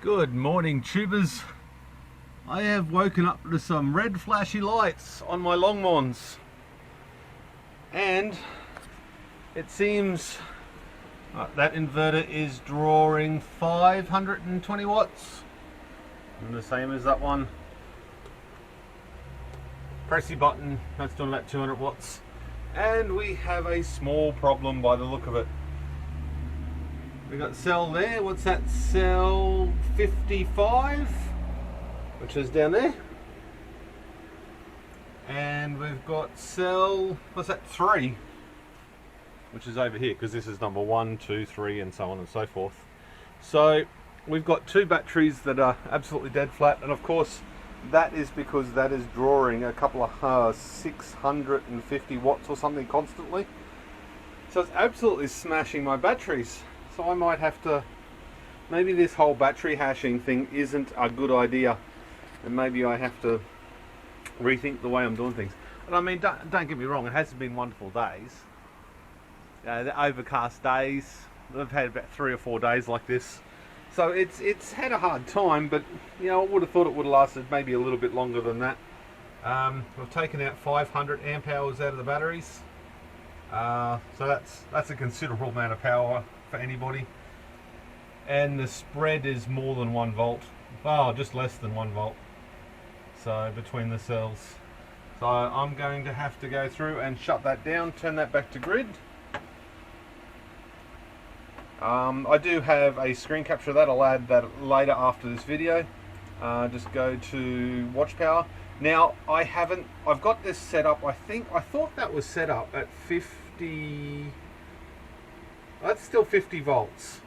Good morning, tubers. I have woken up to some red flashy lights on my Longmorns, and it seems that inverter is drawing 520 watts, and the same as that one. Press the button, that's doing about 200 watts, and we have a small problem by the look of it. We got cell there, what's that, cell 55, which is down there. And we've got cell, what's that, 3, which is over here, because this is number 1, 2, 3, and so on and so forth. So we've got two batteries that are absolutely dead flat, and of course that is because that is drawing a couple of 650 watts or something constantly. So it's absolutely smashing my batteries. So I might have to, maybe this whole battery hashing thing isn't a good idea, and maybe I have to rethink the way I'm doing things. And I mean, don't get me wrong, it hasn't been wonderful days. The overcast days, I've had about 3 or 4 days like this. So it's had a hard time, but you know, I would have thought it would have lasted maybe a little bit longer than that. We've taken out 500 amp hours out of the batteries. So that's a considerable amount of power for anybody, and the spread is more than 1 volt. Oh, just less than 1 volt, so between the cells. So I'm going to have to go through and shut that down, turn that back to grid. I do have a screen capture of that. I'll add that later after this video. Just go to watch power. Now I've got this set up, I thought that was set up at 50. That's still 50 volts.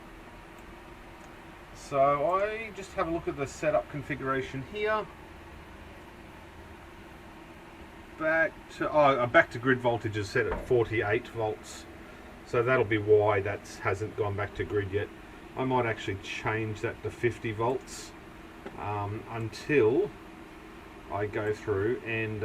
So I just have a look at the setup configuration here. Back to grid voltage is set at 48 volts. So that'll be why that hasn't gone back to grid yet. I might actually change that to 50 volts until I go through and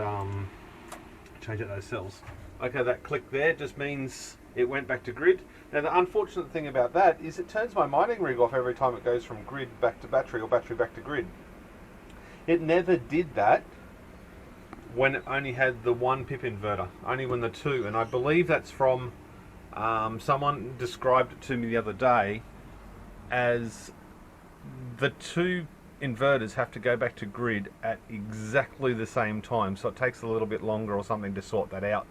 change out those cells. Okay, that click there just means it went back to grid. Now the unfortunate thing about that is it turns my mining rig off every time it goes from grid back to battery or battery back to grid. It never did that when it only had the 1 pip inverter, only when the 2, and I believe that's from someone described it to me the other day as the 2 inverters have to go back to grid at exactly the same time, so it takes a little bit longer or something to sort that out.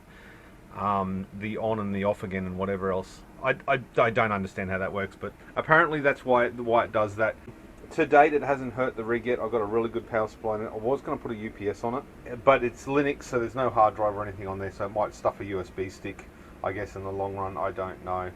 The on and the off again and whatever else. I don't understand how that works, but apparently that's why it does that. To date, it hasn't hurt the rig yet. I've got a really good power supply in it. I was going to put a UPS on it, but it's Linux, so there's no hard drive or anything on there, so it might stuff a USB stick, I guess, in the long run. I don't know.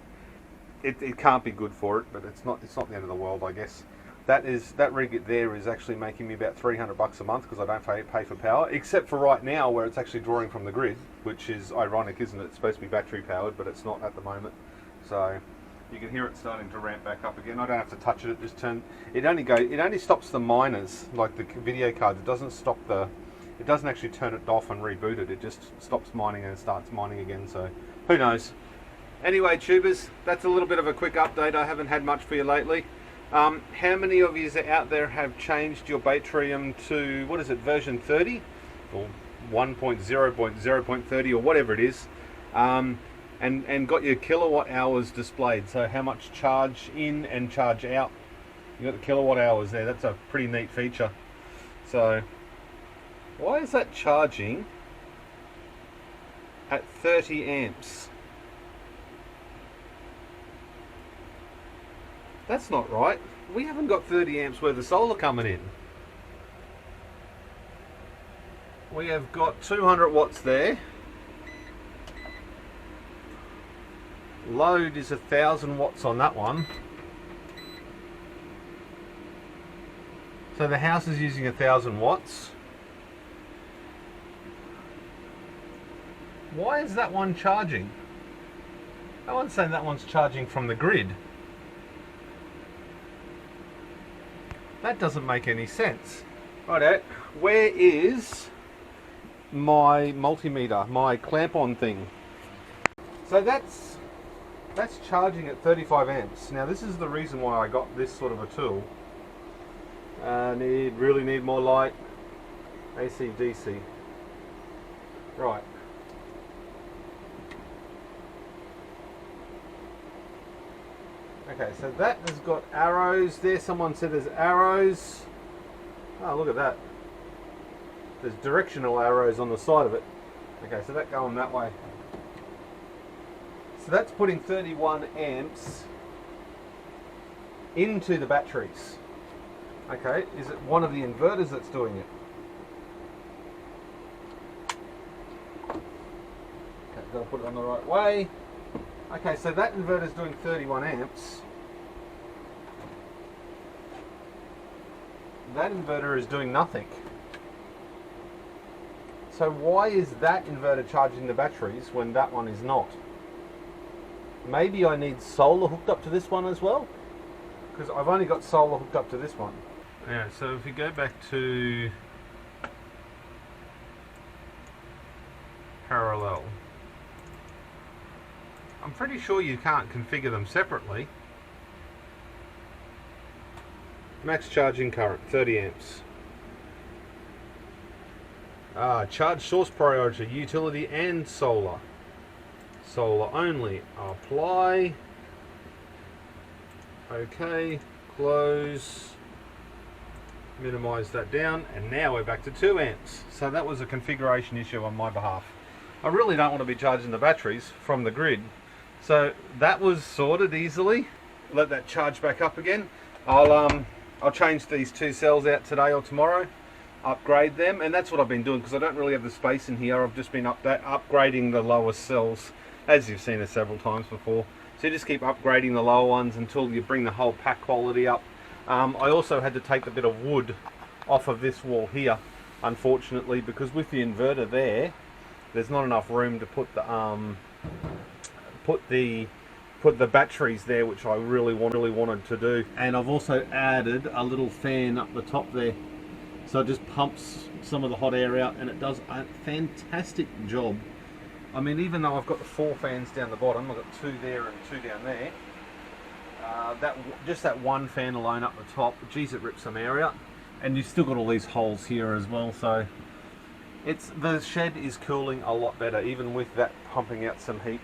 It can't be good for it, but it's not the end of the world, I guess. That rig there is actually making me about $300 a month because I don't pay for power, except for right now where it's actually drawing from the grid, which is ironic, isn't it? It's supposed to be battery powered, but it's not at the moment. So you can hear it starting to ramp back up again. I don't have to touch it. It only stops the miners, like the video cards. It doesn't actually turn it off and reboot it. It just stops mining and starts mining again. So who knows? Anyway, tubers, that's a little bit of a quick update. I haven't had much for you lately. How many of you out there have changed your Batrium to, what is it, version 30 or 1.0.0.30 or whatever it is, and got your kilowatt hours displayed? So how much charge in and charge out? You got the kilowatt hours there. That's a pretty neat feature. So why is that charging at 30 amps? That's not right. We haven't got 30 amps worth of solar coming in. We have got 200 watts there. Load is 1,000 watts on that one. So the house is using 1,000 watts. Why is that one charging? No one's saying that one's charging from the grid. That doesn't make any sense. Righto, where is my multimeter, my clamp-on thing? So that's charging at 35 amps. Now this is the reason why I got this sort of a tool. Really need more light. AC, DC. Right. Okay, so that has got arrows there. Someone said there's arrows. Oh, look at that. There's directional arrows on the side of it. Okay, so that going that way. So that's putting 31 amps into the batteries. Okay, is it one of the inverters that's doing it? Okay, gotta put it on the right way. Okay, so that inverter's doing 31 amps. That inverter is doing nothing. So why is that inverter charging the batteries when that one is not? Maybe I need solar hooked up to this one as well, because I've only got solar hooked up to this one. Yeah, so if you go back to parallel, I'm pretty sure you can't configure them separately. Max charging current, 30 amps. Charge source priority, utility and solar. Solar only. Apply. Okay, close. Minimize that down, and now we're back to 2 amps. So that was a configuration issue on my behalf. I really don't want to be charging the batteries from the grid. So that was sorted easily. Let that charge back up again. I'll change these 2 cells out today or tomorrow, upgrade them, and that's what I've been doing because I don't really have the space in here. I've just been upgrading the lower cells, as you've seen it several times before. So you just keep upgrading the lower ones until you bring the whole pack quality up. I also had to take the bit of wood off of this wall here, unfortunately, because with the inverter there's not enough room to put the batteries there, which I really wanted to do. And I've also added a little fan up the top there, so it just pumps some of the hot air out, and it does a fantastic job. I mean, even though I've got the 4 fans down the bottom, I've got 2 there and 2 down there. Just that one fan alone up the top, geez, it rips some air out. And you've still got all these holes here as well, so the shed is cooling a lot better, even with that pumping out some heat.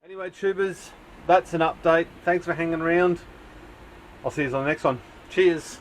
Anyway, tubers, that's an update. Thanks for hanging around. I'll see you on the next one. Cheers.